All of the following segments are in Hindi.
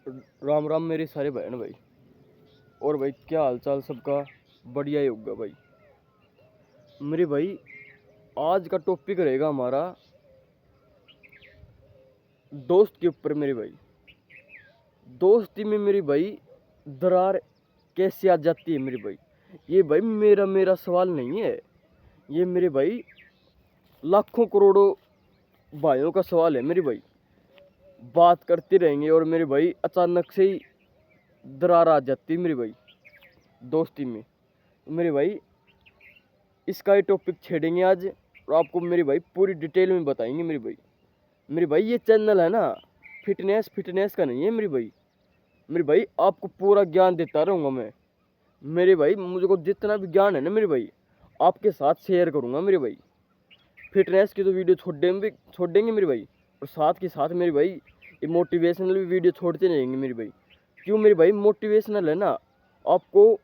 राम राम मेरे सारे बहन भाई। और भाई क्या हाल चाल सबका? बढ़िया ही होगा भाई। मेरे भाई आज का टॉपिक रहेगा हमारा दोस्त के ऊपर। मेरे भाई दोस्ती में मेरी भाई दरार कैसे आ जाती है मेरे भाई। ये भाई मेरा सवाल नहीं है, ये मेरे भाई लाखों करोड़ों भाइयों का सवाल है मेरे भाई। बात करते रहेंगे और मेरे भाई अचानक से ही दरार आ जाती है मेरे भाई दोस्ती में। मेरे भाई इसका ही टॉपिक छेड़ेंगे आज और आपको मेरे भाई पूरी डिटेल में बताएंगे मेरे भाई। मेरे भाई ये चैनल है ना फिटनेस का नहीं है मेरे भाई। मेरे भाई आपको पूरा ज्ञान देता रहूँगा मैं। मेरे भाई मुझको जितना भी ज्ञान है ना मेरे भाई आपके साथ शेयर करूँगा मेरे भाई। फिटनेस की तो वीडियो छोड़ देंगे मेरे भाई, और साथ के साथ मेरे भाई ये मोटिवेशनल भी वीडियो छोड़ते रहेंगे मेरे भाई। क्यों मेरे भाई? मोटिवेशनल है ना, आपको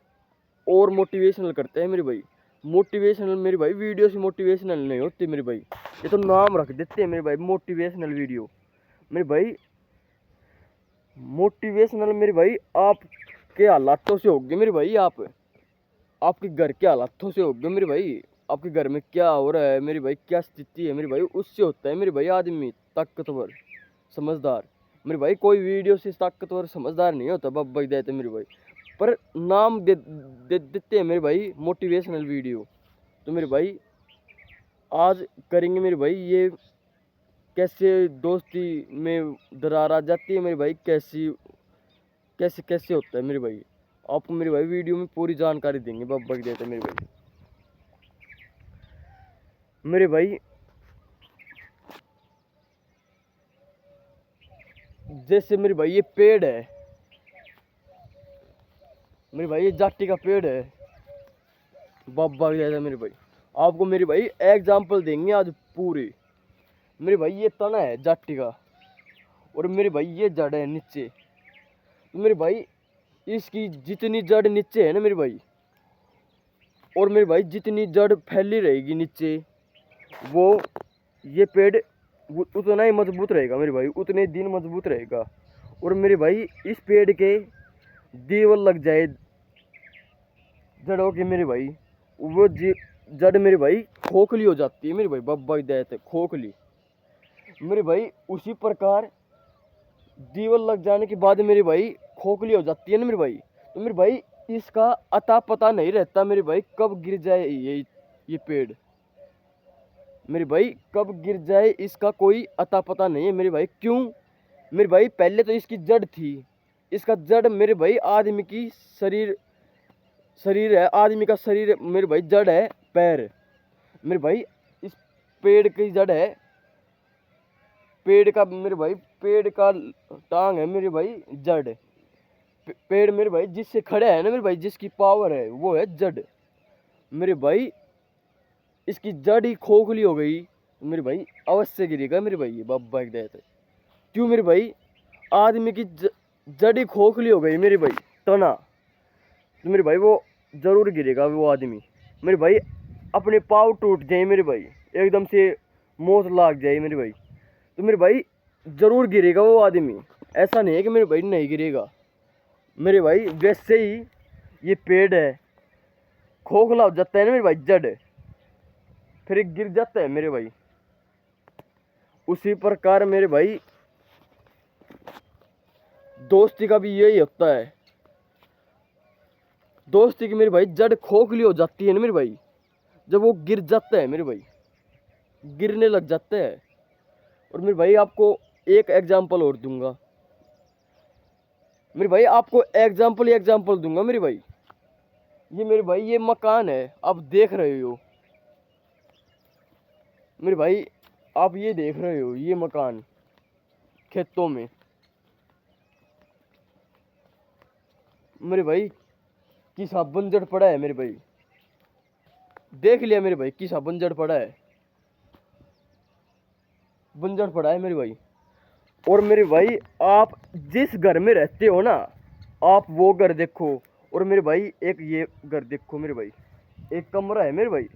और मोटिवेशनल करते हैं मेरे भाई। मोटिवेशनल मेरे भाई वीडियो से मोटिवेशनल नहीं होती मेरे भाई, ये तो नाम रख देते हैं मेरे भाई मोटिवेशनल वीडियो। मेरे भाई मोटिवेशनल मेरे भाई आपके हालातों से होगी मेरे भाई। आपके घर के हालातों से होगी मेरे भाई। आपके घर में क्या हो रहा है मेरे भाई, क्या स्थिति है मेरे भाई, उससे होता है मेरे भाई आदमी ताकतवर समझदार। मेरे भाई कोई वीडियो से ताकतवर समझदार नहीं होता बब्बा देते मेरे भाई, पर नाम देते हैं मेरे भाई मोटिवेशनल वीडियो। तो मेरे भाई आज करेंगे मेरे भाई ये कैसे दोस्ती में दरार आ जाती है मेरे भाई, कैसे कैसे होता है मेरे भाई। आपको मेरे भाई वीडियो में पूरी जानकारी देंगे बब्बा देते मेरे भाई। मेरे भाई जैसे मेरे भाई ये पेड़ है मेरे भाई, ये जाटी का पेड़ है बब्बा देता मेरे भाई। आपको मेरे भाई एग्जाम्पल देंगे आज पूरे। मेरे भाई ये तना है जाटी का, और मेरे भाई ये जड़ है नीचे। तो मेरे भाई इसकी जितनी जड़ नीचे है ना मेरे भाई, और मेरे भाई जितनी जड़ फैली रहेगी नीचे, वो ये पेड़ उतना ही मजबूत रहेगा मेरे भाई, उतने दिन मजबूत रहेगा। और मेरे भाई इस पेड़ के दीवार लग जाए जड़ों के मेरे भाई, वो जड़ मेरे भाई खोखली हो जाती है मेरे भाई बब्बा देते है खोखली। मेरे भाई उसी प्रकार दीवार लग जाने के बाद मेरे भाई खोखली हो जाती है ना मेरे भाई। तो मेरे भाई इसका अता पता नहीं रहता मेरे भाई कब गिर जाए ये पेड़। मेरे भाई कब गिर जाए इसका कोई अता पता नहीं है मेरे भाई। क्यों मेरे भाई? पहले तो इसकी जड़ थी, इसका जड़ मेरे भाई आदमी की शरीर है, आदमी का शरीर मेरे भाई जड़ है पैर। मेरे भाई इस पेड़ की जड़ है, पेड़ का मेरे भाई पेड़ का टांग है मेरे भाई जड़। पेड़ मेरे भाई जिससे खड़ा है ना मेरे भाई, जिसकी पावर है वो है जड़। मेरे भाई इसकी जड़ ही खोखली हो गई तो मेरे भाई अवश्य गिरेगा मेरे भाई ये बब्बा एक देते। क्यों मेरे भाई? आदमी की जड़ ही खोखली हो गई मेरे भाई तना, तो मेरे भाई वो जरूर गिरेगा वो आदमी। मेरे भाई अपने पाँव टूट जाए मेरे भाई, एकदम से मौत लाग जाए मेरे भाई, तो मेरे भाई जरूर गिरेगा वो आदमी। ऐसा नहीं है कि मेरे भाई नहीं गिरेगा। मेरे भाई वैसे ही ये पेड़ है, खोखला हो जाता है ना मेरे भाई जड़, फिर गिर जाता है मेरे भाई। उसी प्रकार मेरे भाई दोस्ती का भी यही होता है। दोस्ती की मेरे भाई जड़ खोखली हो जाती है ना मेरे भाई, जब वो गिर जाता है मेरे भाई, गिरने लग जाता है। और मेरे भाई आपको एक एग्जांपल और दूंगा मेरे भाई, आपको एग्जांपल दूंगा मेरे भाई। ये मेरे भाई ये मकान है आप देख रहे हो मेरे भाई, आप ये देख रहे हो ये मकान खेतों में मेरे भाई किसा बंजर पड़ा है मेरे भाई। देख लिया मेरे भाई किसा बंजर पड़ा है, बंजर पड़ा है मेरे भाई। और मेरे भाई आप जिस घर में रहते हो ना, आप वो घर देखो। और मेरे भाई एक ये घर देखो मेरे भाई, एक कमरा है मेरे भाई,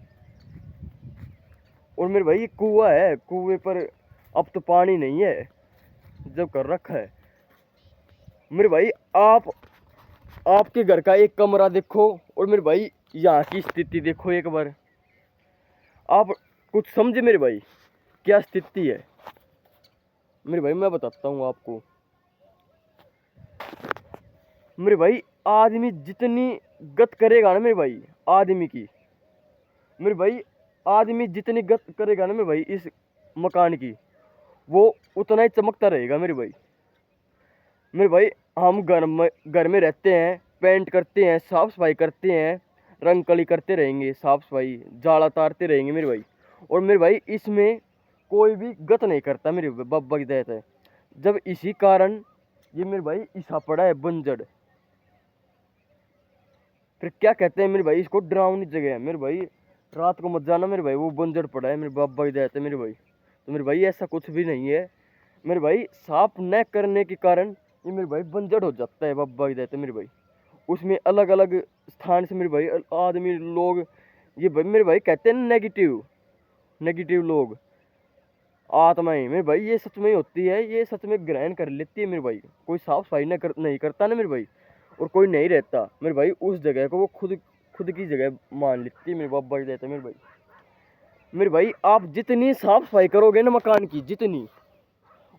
और मेरे भाई कुआं है, कुएं पर अब तो पानी नहीं है जब कर रखा है। मेरे भाई आपके घर का एक कमरा देखो और मेरे भाई यहाँ की स्थिति देखो एक बार। आप कुछ समझे मेरे भाई क्या स्थिति है। मेरे भाई मैं बताता हूँ आपको। मेरे भाई आदमी जितनी गत करेगा ना मेरे भाई, आदमी की, मेरे भाई आदमी जितनी गत करेगा ना मेरे भाई इस मकान की, वो उतना ही चमकता रहेगा मेरे भाई। मेरे भाई हम घर में रहते हैं, पेंट करते हैं, साफ सफाई करते हैं, रंग कली करते रहेंगे, साफ सफाई जाड़ा तारते रहेंगे मेरे भाई। और मेरे भाई इसमें कोई भी गत नहीं करता मेरे बाबा की दया है। जब इसी कारण ये मेरे भाई ईसा पड़ा है बंजड़। फिर क्या कहते हैं मेरे भाई, इसको डरावनी जगह है मेरे भाई। रात को मत जाना मेरे भाई, वो बंजड़ पड़ा है मेरे बाबा की दया है मेरे भाई। तो मेरे भाई ऐसा कुछ भी नहीं है मेरे भाई। साफ न करने के कारण ये मेरे भाई बंजड़ हो जाता है बाबा की दया है मेरे भाई। उसमें अलग अलग स्थान से मेरे भाई आदमी लोग, ये भाई मेरे भाई कहते हैं नेगेटिव नेगेटिव लोग, आत्माएं मेरे भाई, ये सच में होती है, ये सच में ग्रहण कर लेती है मेरे भाई। कोई साफ सफाई नहीं करता ना मेरे भाई, और कोई नहीं रहता मेरे भाई उस जगह को, वो खुद खुद की जगह मान लेती है मेरे बाबा की देता है मेरे भाई। मेरे भाई आप जितनी साफ सफाई करोगे ना मकान की, जितनी,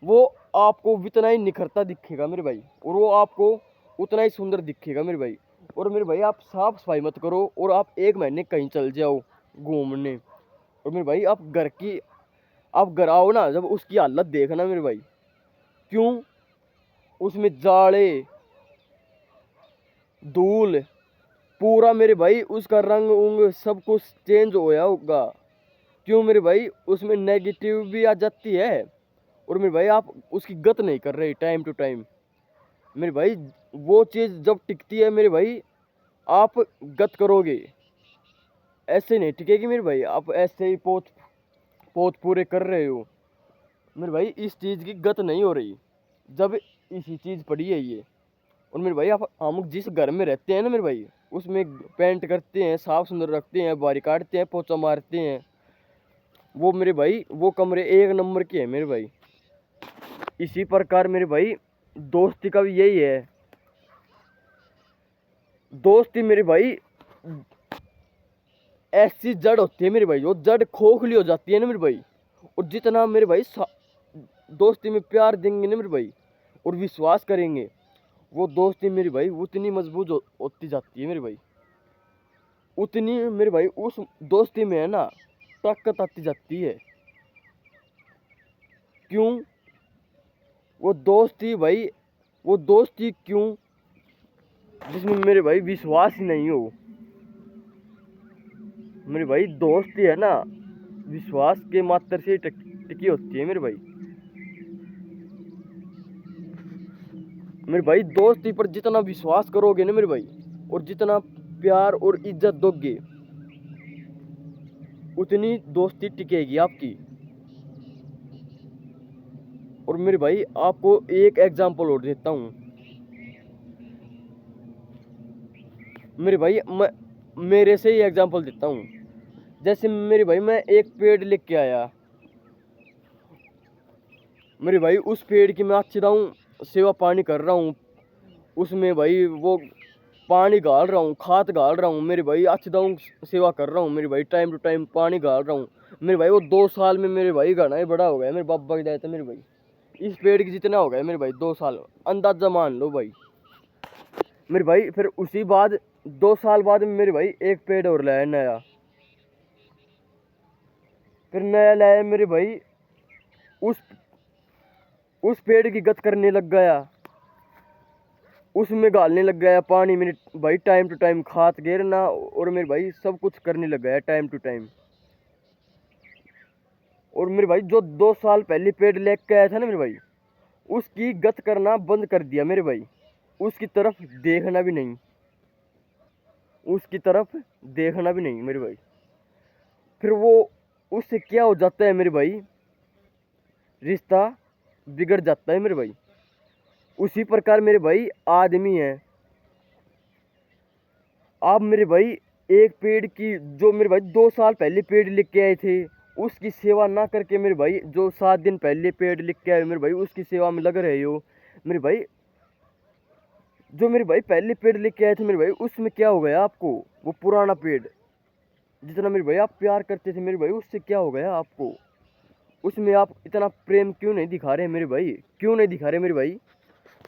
वो आपको उतना ही निखरता दिखेगा मेरे भाई, और वो आपको उतना ही सुंदर दिखेगा मेरे भाई। और मेरे भाई आप साफ सफाई मत करो और आप एक महीने कहीं चल जाओ घूमने, और मेरे भाई आप घर आओ ना, जब उसकी हालत देखना मेरे भाई, क्यों, उसमें जाड़े धूल पूरा मेरे भाई, उसका रंग उंग सब कुछ चेंज होया होगा। क्यों मेरे भाई, उसमें नेगेटिव भी आ जाती है। और मेरे भाई आप उसकी गत नहीं कर रहे टाइम टू टाइम मेरे भाई। वो चीज़ जब टिकती है मेरे भाई, आप गत करोगे, ऐसे नहीं टिकेगी मेरे भाई। आप ऐसे ही पोत पोत पूरे कर रहे हो मेरे भाई, इस चीज़ की गत नहीं हो रही जब इसी चीज़ पड़ी है ये। और मेरे भाई आप, हम जिस घर में रहते हैं ना मेरे भाई, उसमें पेंट करते हैं, साफ सुंदर रखते हैं, बारी काटते हैं, पोछा मारते हैं, वो मेरे भाई वो कमरे एक नंबर के हैं मेरे भाई। इसी प्रकार मेरे भाई दोस्ती का भी यही है। दोस्ती मेरे भाई ऐसी जड़ होती है मेरे भाई, वो जड़ खोखली हो जाती है ना मेरे भाई। और जितना मेरे भाई दोस्ती में प्यार देंगे ना मेरे भाई, और विश्वास करेंगे, वो दोस्ती मेरी भाई उतनी मजबूत होती जाती है मेरे भाई। उतनी मेरे भाई उस दोस्ती में है ना ताकत आती जाती है। क्यों, वो दोस्ती भाई, वो दोस्ती क्यों, जिसमें मेरे भाई विश्वास ही नहीं हो। मेरे भाई दोस्ती है ना विश्वास के मात्र से टिकी होती है मेरे भाई। मेरे भाई दोस्ती पर जितना विश्वास करोगे ना मेरे भाई, और जितना प्यार और इज्जत दोगे, उतनी दोस्ती टिकेगी आपकी। और मेरे भाई आपको एक एग्जांपल और देता हूँ मेरे भाई, मैं मेरे से ही एग्जांपल देता हूँ। जैसे मेरे भाई मैं एक पेड़ लेके आया मेरे भाई, उस पेड़ की मैं अच्छी तरह सेवा पानी कर रहा हूँ, उसमें भाई वो पानी डाल रहा हूँ, खाद डाल रहा हूँ मेरे भाई, अच्छी तरह सेवा कर रहा हूँ मेरे भाई, टाइम टू टाइम पानी डाल रहा हूँ मेरे भाई। वो 2 साल में मेरे भाई घना ही बड़ा हो गया मेरे बाबा की दया से मेरे भाई। इस पेड़ की जितना हो गया मेरे भाई 2 साल, अंदाजा मान लो भाई मेरे भाई। फिर उसी बाद 2 साल बाद मेरे भाई एक पेड़ और लाया नया, फिर नया लाया मेरे भाई, उस उस पेड़ की गत करने लग गया, उसमें डालने लग गया पानी मेरे भाई, टाइम टू टाइम खाद घेरना, और मेरे भाई सब कुछ करने लग गया टाइम टू टाइम। और मेरे भाई जो 2 साल पहले पेड़ लेके आया था ना मेरे भाई, उसकी गत करना बंद कर दिया मेरे भाई। उसकी तरफ देखना भी नहीं, उसकी तरफ देखना भी नहीं मेरे भाई। फिर वो उससे क्या हो जाता है मेरे भाई, रिश्ता बिगड़ जाता है मेरे भाई। उसी प्रकार मेरे भाई आदमी है। आप मेरे भाई एक पेड़ की, जो मेरे भाई 2 साल पहले पेड़ लेके आए थे, उसकी सेवा ना करके मेरे भाई, जो 7 दिन पहले पेड़ लेके आए मेरे भाई, उसकी सेवा में लग रहे हो मेरे भाई, जो मेरे भाई पहले पेड़ लेके आए थे मेरे भाई, उसमें क्या हो गया आपको? वो पुराना पेड़ जितना मेरे भाई आप प्यार करते थे मेरे भाई, उससे क्या हो गया आपको? उसमें आप इतना प्रेम क्यों नहीं दिखा रहे मेरे भाई? क्यों नहीं दिखा रहे मेरे भाई?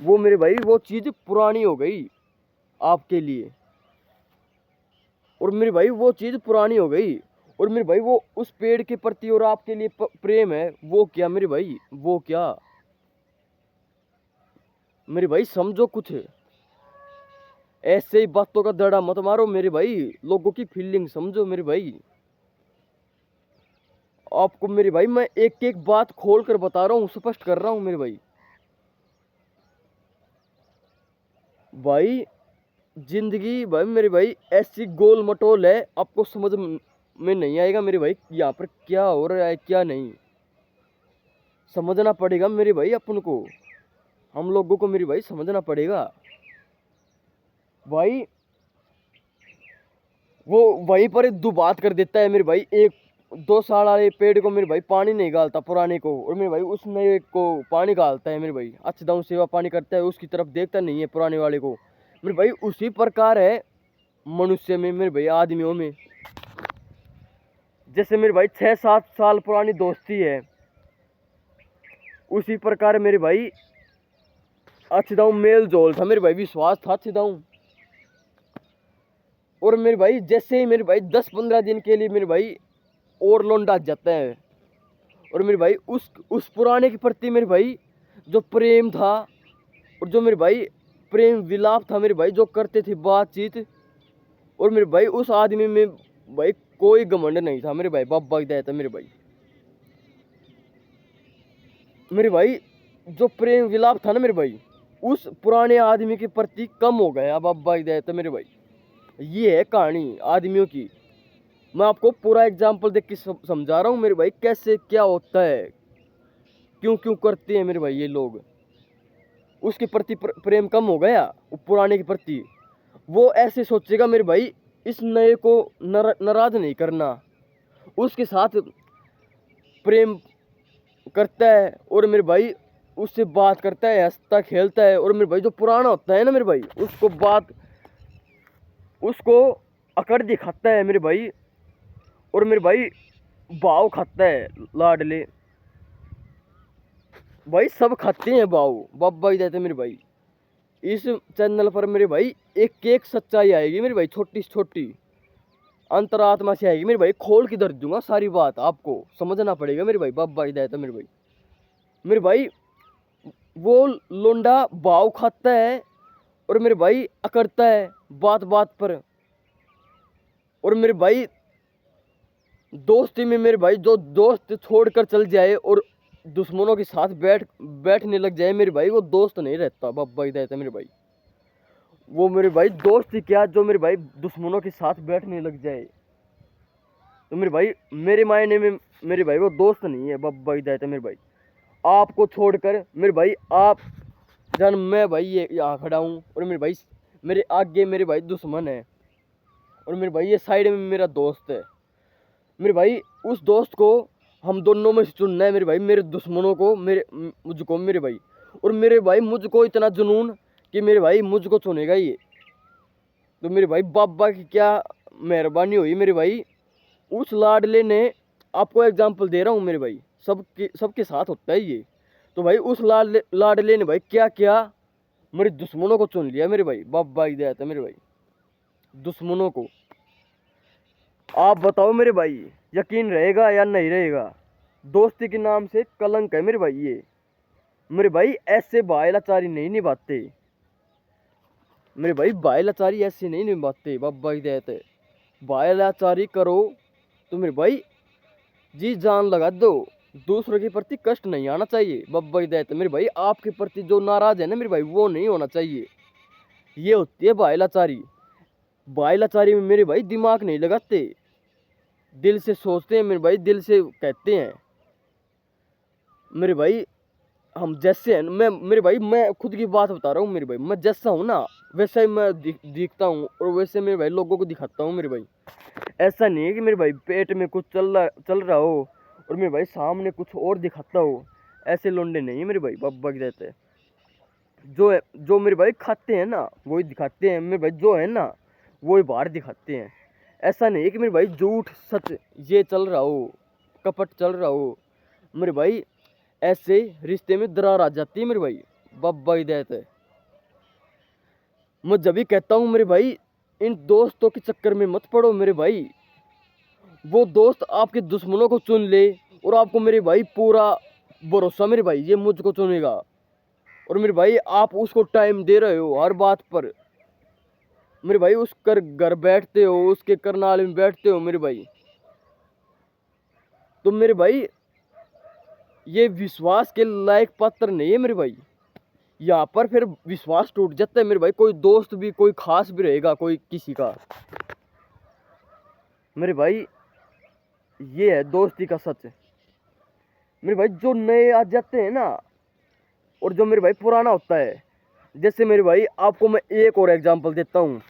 वो मेरे भाई वो चीज़ पुरानी हो गई आपके लिए, और मेरे भाई वो चीज़ पुरानी हो गई। और मेरे भाई वो उस पेड़ के प्रति और आपके लिए प्रेम है, वो क्या मेरे भाई? वो क्या मेरे भाई? समझो कुछ, ऐसे ही बातों का दड़ा मत मारो मेरे भाई, लोगों की फीलिंग समझो मेरे भाई। आपको मेरे भाई मैं एक एक बात खोल कर बता रहा हूँ, स्पष्ट कर रहा हूँ मेरे भाई। भाई जिंदगी भाई मेरे भाई ऐसी गोल मटोल है, आपको समझ में नहीं आएगा मेरे भाई यहाँ पर क्या हो रहा है क्या नहीं। समझना पड़ेगा मेरे भाई, अपन को, हम लोगों को मेरे भाई समझना पड़ेगा। भाई वो वहीं पर दो बात कर देता है मेरे भाई, एक 2 साल वाले पेड़ को मेरे भाई पानी नहीं डालता पुराने को, और मेरे भाई उस नए को पानी डालता है मेरे भाई, अच्छे दाम सेवा पानी करता है, उसकी तरफ देखता नहीं है पुराने वाले को मेरे भाई। उसी प्रकार है मनुष्य में मेरे भाई, आदमियों में। जैसे मेरे भाई 6-7 साल पुरानी दोस्ती है, उसी प्रकार मेरे भाई अच्छे दाऊ मेल जोल था मेरे भाई, विश्वास था अच्छे दाऊ। और मेरे भाई जैसे ही मेरे भाई 10-15 दिन के लिए मेरे भाई और लौंडा जाता है, और मेरे भाई उस पुराने के प्रति मेरे भाई जो प्रेम था, और जो मेरे भाई प्रेम विलाप था मेरे भाई, जो करते थे बातचीत, और मेरे भाई उस आदमी में भाई कोई घमंड नहीं था मेरे भाई, बाबा की दया था मेरे भाई। मेरे भाई जो प्रेम विलाप था ना मेरे भाई, उस पुराने आदमी के प्रति कम हो गया बाबा की दया था मेरे भाई। ये है कहानी आदमियों की। मैं आपको पूरा एग्जाम्पल देख के समझा रहा हूँ मेरे भाई, कैसे क्या होता है, क्यों क्यों करते हैं मेरे भाई ये लोग। उसके प्रति प्रेम कम हो गया, पुराने के प्रति वो ऐसे सोचेगा मेरे भाई, इस नए को नाराज नहीं करना, उसके साथ प्रेम करता है, और मेरे भाई उससे बात करता है, हंसता खेलता है, और मेरे भाई जो पुराना होता है ना मेरे भाई, उसको अकड़ दिखाता है मेरे भाई, और मेरे भाई भाव खाता है लाडले। भाई सब खाते हैं भाव, बाबा ही देते मेरे भाई। इस चैनल पर मेरे भाई एक एक सच्चाई आएगी मेरे भाई, छोटी से छोटी अंतरात्मा से आएगी मेरे भाई, खोल के धर दूंगा सारी बात, आपको समझना पड़ेगा मेरे भाई, बाबा ही देता मेरे भाई। मेरे भाई वो लोंडा भाव खाता है, और मेरे भाई अकड़ता है बात बात पर, और मेरे भाई दोस्ती में मेरे भाई जो दोस्त छोड़कर चल जाए और दुश्मनों के साथ बैठने लग जाए मेरे भाई, वो दोस्त नहीं रहता बाबा ही देता मेरे भाई। वो मेरे भाई दोस्त ही क्या, जो मेरे भाई दुश्मनों के साथ बैठने लग जाए, तो मेरे भाई मेरे मायने में मेरे भाई वो दोस्त नहीं है बाबा ही देता मेरे भाई। आपको छोड़कर मेरे भाई आप जन मैं भाई ये यहाँ खड़ा हूँ, और मेरे भाई मेरे आगे मेरे भाई दुश्मन है, और मेरे भाई ये साइड में मेरा दोस्त है मेरे भाई। उस दोस्त को हम दोनों में से चुनना है मेरे भाई, मेरे दुश्मनों को मुझको मेरे भाई, और मेरे भाई मुझको इतना जुनून कि मेरे भाई मुझको चुनेगा ये, तो मेरे भाई बाबा की क्या मेहरबानी हुई मेरे भाई। उस लाडले ने, आपको एग्जाम्पल दे रहा हूँ मेरे भाई, सबके साथ होता है ये, तो भाई उस लाडले ने भाई क्या किया, मेरे दुश्मनों को चुन लिया मेरे भाई, बाबा की दया था मेरे भाई, दुश्मनों को। आप बताओ मेरे भाई, यकीन रहेगा या नहीं रहेगा? दोस्ती के नाम से कलंक है मेरे भाई ये। मेरे भाई ऐसे भाईलाचारी नहीं निभाते मेरे भाई, भाईलाचारी ऐसे नहीं निभाते बाबा की दया है। भाईलाचारी करो तो मेरे भाई जी जान लगा दो, दूसरों के प्रति कष्ट नहीं आना चाहिए बाबा की दया है मेरे भाई। आपके प्रति जो नाराज है ना मेरे भाई, वो नहीं होना चाहिए। ये होती है भाईलाचारी। भाईलाचारी में मेरे भाई दिमाग नहीं लगाते, दिल से सोचते हैं मेरे भाई, दिल से कहते हैं मेरे भाई। हम जैसे हैं मैं मेरे भाई, मैं खुद की बात बता रहा हूँ मेरे भाई, मैं जैसा हूँ ना वैसा ही मैं दिखता हूँ, और वैसे मेरे भाई लोगों को दिखाता हूँ मेरे भाई। ऐसा नहीं है कि मेरे भाई पेट में कुछ चल रहा हो और मेरे भाई सामने कुछ और दिखाता हो, ऐसे लोंडे नहीं है मेरे भाई, बाबा की रहते हैं जो है, जो मेरे भाई खाते हैं ना वही दिखाते हैं मेरे भाई, जो है ना वही बाहर दिखाते हैं। ऐसा नहीं है कि मेरे भाई झूठ सच ये चल रहा हो, कपट चल रहा हो मेरे भाई। ऐसे रिश्ते में दरार आ जाती है मेरे भाई, बाबा हिदायत है। मैं जब भी कहता हूँ मेरे भाई, इन दोस्तों के चक्कर में मत पड़ो मेरे भाई। वो दोस्त आपके दुश्मनों को चुन ले और आपको मेरे भाई पूरा भरोसा मेरे भाई ये मुझको चुनेगा, और मेरे भाई आप उसको टाइम दे रहे हो हर बात पर मेरे भाई, उस कर घर बैठते हो, उसके करनाल में बैठते हो मेरे भाई, तो मेरे भाई ये विश्वास के लायक पात्र नहीं है मेरे भाई। यहाँ पर फिर विश्वास टूट जाता है मेरे भाई। कोई दोस्त भी कोई खास भी रहेगा कोई किसी का मेरे भाई, ये है दोस्ती का सच मेरे भाई। जो नए आ जाते हैं ना और जो मेरे भाई पुराना होता है, जैसे मेरे भाई आपको मैं एक और एग्जांपल देता हूँ।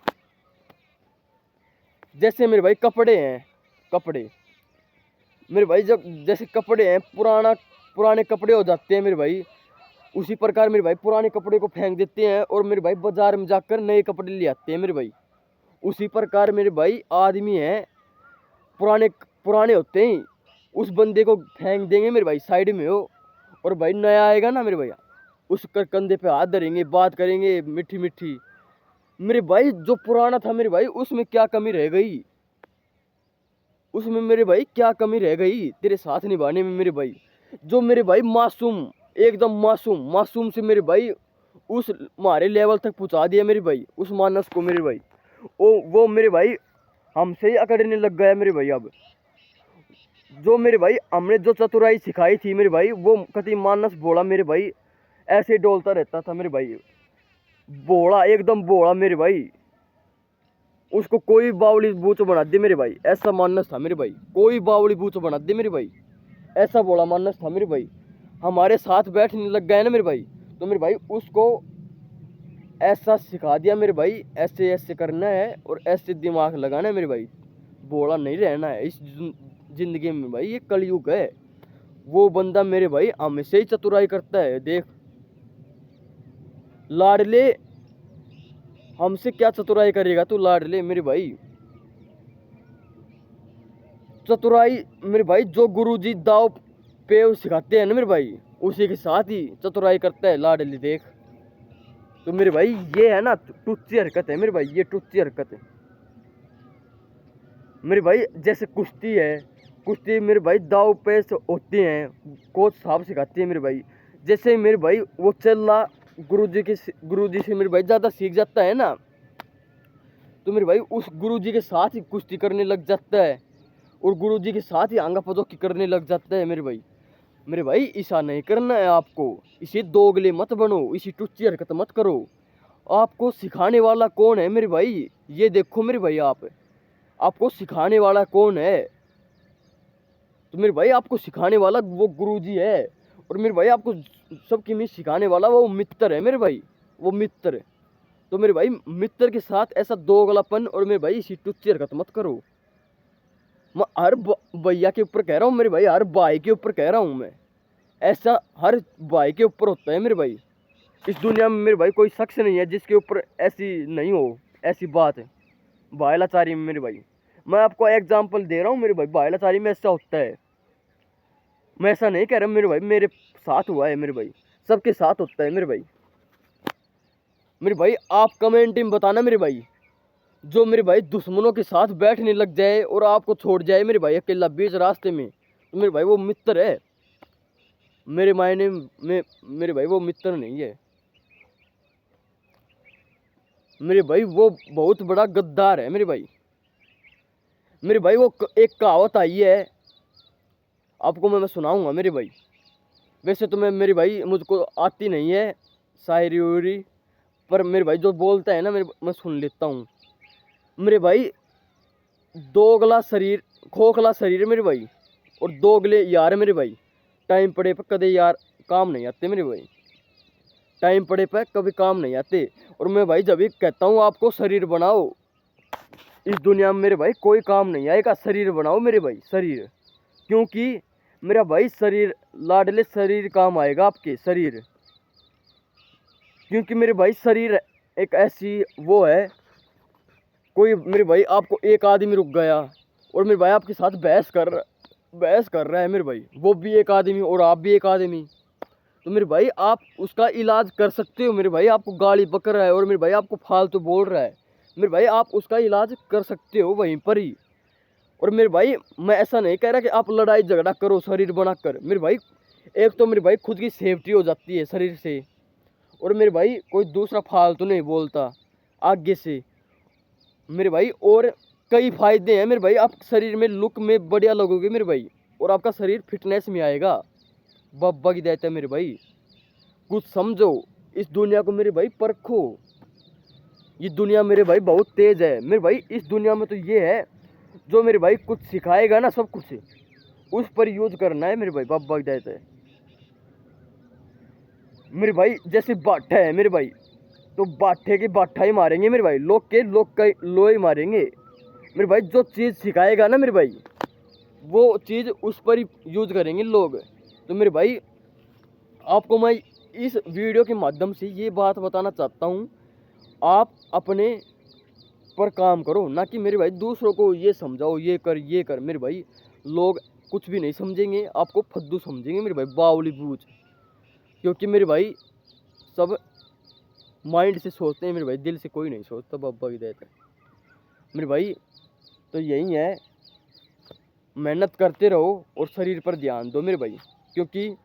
जैसे मेरे भाई कपड़े हैं, कपड़े मेरे भाई जब जैसे कपड़े हैं पुराने कपड़े हो जाते हैं मेरे भाई, उसी प्रकार मेरे भाई पुराने कपड़े को फेंक देते हैं और मेरे भाई बाजार में जाकर नए कपड़े ले आते हैं मेरे भाई। उसी प्रकार मेरे भाई आदमी हैं, पुराने पुराने होते हैं, उस बंदे को फेंक देंगे मेरे भाई साइड में हो, और भाई नया आएगा ना मेरे भाई, उसके कंधे पे हाथ धरेंगे, बात करेंगे मीठी मीठी मेरे भाई। जो पुराना था मेरे भाई उसमें क्या कमी रह गई, उसमें मेरे भाई क्या कमी रह गई तेरे साथ निभाने में मेरे भाई। जो मेरे भाई मासूम, एकदम मासूम मासूम से मेरे भाई उस हमारे लेवल तक पहुंचा दिया मेरे भाई, उस मानस को मेरे भाई, वो मेरे भाई हमसे ही अकड़ने लग गया मेरे भाई। अब जो मेरे भाई हमने जो चतुराई सिखाई थी मेरे भाई, वो कति मानस बोला मेरे भाई, ऐसे डोलता रहता था मेरे भाई, बोला एकदम बोला मेरे भाई। उसको कोई बावली बूच बना दे मेरे भाई, ऐसा मानस था मेरे भाई। कोई बावली बूच बना दे मेरे भाई, ऐसा बोला मानस था मेरे भाई। हमारे साथ बैठने लग गए ना मेरे भाई, तो मेरे भाई उसको ऐसा सिखा दिया मेरे भाई, ऐसे ऐसे करना है और ऐसे दिमाग लगाना है मेरे भाई, बोला नहीं रहना है इस जिंदगी में भाई। ये कलयुग है। वो बंदा मेरे भाई हमेशा ही चतुराई करता है। देख लाडले, हमसे क्या चतुराई करेगा तू लाडले मेरे भाई। चतुराई मेरे भाई जो गुरुजी दाव पे सिखाते हैं ना मेरे भाई, उसी के साथ ही चतुराई करता है लाडली। देख तो मेरे भाई ये है ना टुच्ची हरकत है मेरे भाई, ये टुच्ची हरकत है मेरे भाई। जैसे कुश्ती है, कुश्ती मेरे भाई दाव पे होते हैं, कोच साहब सिखाते हैं मेरे भाई। जैसे मेरे भाई वो चल गुरुजी से मेरे भाई ज़्यादा सीख जाता है ना, तो मेरे भाई उस गुरुजी के साथ ही कुश्ती करने लग जाता है और गुरुजी के साथ ही आंगा पदोकी करने लग जाता है मेरे भाई। मेरे भाई ऐसा नहीं करना है आपको, इसे दोगले मत बनो, इसी टुच्ची हरकत मत करो। आपको सिखाने वाला कौन है मेरे भाई, ये देखो मेरे भाई। आपको सिखाने वाला कौन है, तो मेरे भाई आपको सिखाने वाला वो गुरुजी है, और मेरे भाई आपको सबकी मिस सिखाने वाला वो मित्र है मेरे भाई, वो मित्र। तो मेरे भाई मित्र के साथ ऐसा दोगलापन और मेरे भाई इसी टुच्ची हरकत मत करो। मैं हर भैया के ऊपर कह रहा हूँ मेरे भाई, हर भाई के ऊपर कह रहा हूँ मैं, ऐसा हर भाई के ऊपर होता है मेरे भाई। इस दुनिया में मेरे भाई कोई शख्स नहीं है जिसके ऊपर ऐसी नहीं हो, ऐसी बात है भाईलाचारी में मेरे भाई। मैं आपको एग्जांपल दे रहा हूँ मेरे भाई, भाईलाचारी में ऐसा होता है। मैं ऐसा नहीं कह रहा मेरे भाई, मेरे साथ हुआ है मेरे भाई, सबके साथ होता है मेरे भाई। मेरे भाई आप कमेंट में बताना मेरे भाई, जो मेरे भाई दुश्मनों के साथ बैठने लग जाए और आपको छोड़ जाए मेरे भाई अकेला बीच रास्ते में, तो मेरे भाई वो मित्र है मेरे मायने में मेरे भाई, वो मित्र नहीं है मेरे भाई, वो बहुत बड़ा गद्दार है मेरे भाई। मेरे भाई वो एक कहावत आई है, आपको मैं सुनाऊंगा मेरे भाई। वैसे तो मैं मेरे भाई मुझको आती नहीं है शायरी उरी, पर मेरे भाई जो बोलता है ना मैं सुन लेता हूँ मेरे भाई। दोगला शरीर खोखला शरीर मेरे भाई, और दोगले यार मेरे भाई, टाइम पड़े पर कदे यार काम नहीं आते मेरे भाई, टाइम पड़े पर कभी काम नहीं आते। और मैं भाई जब भी कहता हूँ आपको शरीर बनाओ, इस दुनिया में मेरे भाई कोई काम नहीं आएगा, शरीर बनाओ मेरे भाई, शरीर। क्योंकि मेरा भाई शरीर लाडले शरीर काम आएगा आपके शरीर, क्योंकि मेरे भाई शरीर एक ऐसी वो है, कोई मेरे भाई आपको एक आदमी रुक गया और मेरे भाई आपके साथ बहस कर रहा है मेरे भाई, वो भी एक आदमी और आप भी एक आदमी, तो मेरे भाई आप उसका इलाज कर सकते हो। मेरे भाई आपको गाली बक रहा है और मेरे भाई आपको फालतू बोल रहा है, मेरे भाई आप उसका इलाज कर सकते हो वहीं पर ही। और मेरे भाई मैं ऐसा नहीं कह रहा कि आप लड़ाई झगड़ा करो शरीर बनाकर, मेरे भाई एक तो मेरे भाई खुद की सेफ्टी हो जाती है शरीर से, और मेरे भाई कोई दूसरा फालतू नहीं बोलता आगे से मेरे भाई। और कई फायदे हैं मेरे भाई, आप शरीर में लुक में बढ़िया लगोगे मेरे भाई, और आपका शरीर फिटनेस में आएगा। बब्बा की देता है मेरे भाई, कुछ समझो इस दुनिया को मेरे भाई, परखो। ये दुनिया मेरे भाई बहुत तेज है मेरे भाई, इस दुनिया में तो ये है जो मेरे भाई कुछ सिखाएगा ना, सब कुछ उस पर यूज करना है मेरे भाई। बब्बा की देता है मेरे भाई, जैसे बाठा है मेरे भाई, तो बाठे के बाठा ही मारेंगे मेरे भाई, लोग के लोग का लो ही मारेंगे मेरे भाई। जो चीज़ सिखाएगा ना मेरे भाई, वो चीज़ उस पर ही यूज करेंगे लोग। तो मेरे भाई आपको मैं इस वीडियो के माध्यम से ये बात बताना चाहता हूँ, आप अपने पर काम करो, ना कि मेरे भाई दूसरों को ये समझाओ ये कर मेरे भाई। लोग कुछ भी नहीं समझेंगे, आपको फद्दू समझेंगे मेरे भाई, बावली बूझ। क्योंकि मेरे भाई सब माइंड से सोचते हैं मेरे भाई, दिल से कोई नहीं सोचता। बाबा की देता है मेरे भाई, तो यही है, मेहनत करते रहो और शरीर पर ध्यान दो मेरे भाई। क्योंकि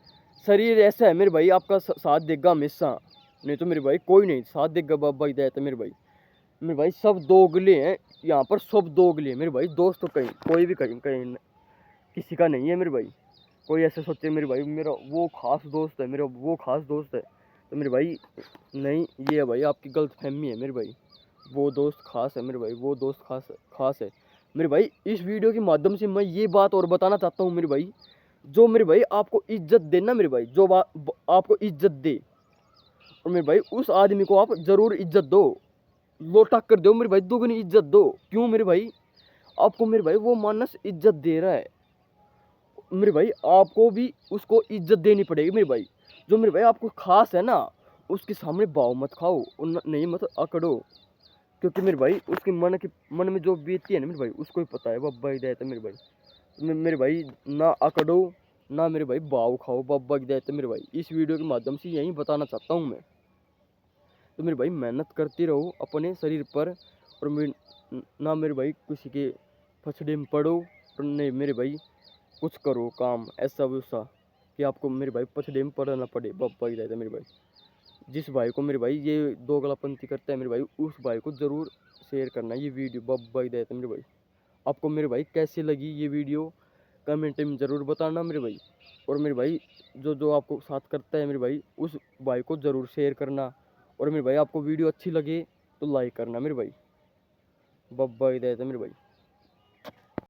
शरीर ऐसा है मेरे भाई, आपका साथ देगा हमेशा, नहीं तो मेरे भाई कोई नहीं साथ देगा। बाबा की देता है मेरे भाई सब दोगले हैं यहाँ पर, सब दोगले हैं मेरे भाई। दोस्त तो कहीं कोई भी कहीं कहीं किसी का नहीं है मेरे भाई। कोई ऐसे सोचे मेरे भाई मेरा वो खास दोस्त है, मेरा वो खास दोस्त है, तो मेरे भाई नहीं, ये है भाई आपकी गलत फहमी है मेरे भाई। वो दोस्त खास है मेरे भाई, वो दोस्त खास है मेरे भाई। इस वीडियो के माध्यम से मैं ये बात और बताना चाहता हूँ मेरे भाई, जो मेरे भाई आपको इज्जत देना मेरे भाई, जो आपको इज्जत दे, और मेरे भाई उस आदमी को आप ज़रूर इज्जत दो, लोटा कर दो मेरे भाई, दुगनी इज्जत दो। क्यों मेरे भाई, आपको मेरे भाई वो मानस इज्जत दे रहा है, मेरे भाई आपको भी उसको इज्जत देनी पड़ेगी मेरे भाई। जो मेरे भाई आपको खास है ना, उसके सामने भाव मत खाओ और नहीं मत अकड़ो। क्योंकि मेरे भाई उसके मन में जो बीतती है ना मेरे भाई, उसको ही पता है। बब्बा की देता है मेरे भाई, मेरे भाई ना अकड़ो, ना मेरे भाई भाव खाओ। बब्बा की देता है मेरे भाई, इस वीडियो के माध्यम से यही बताना चाहता हूँ मैं। तो मेरे भाई मेहनत करते रहो अपने शरीर पर, और ना मेरे भाई किसी के फसड़े में पड़ो, और नहीं मेरे भाई कुछ करो काम ऐसा वैसा कि आपको मेरे भाई पछड़े में पड़ना पड़े। बब्बा की देता है मेरे भाई, जिस भाई को मेरे भाई ये दोगलापंथी करता है मेरे भाई, उस भाई को ज़रूर शेयर करना ये वीडियो। बब्बा की देता है मेरे भाई, आपको मेरे भाई कैसी लगी ये वीडियो कमेंट में ज़रूर बताना मेरे भाई। और मेरे भाई जो जो आपको साथ करता है मेरे भाई, उस भाई को ज़रूर शेयर करना। और मेरे भाई आपको वीडियो अच्छी लगे तो लाइक करना मेरे भाई। बब्बा की देता है मेरे भाई।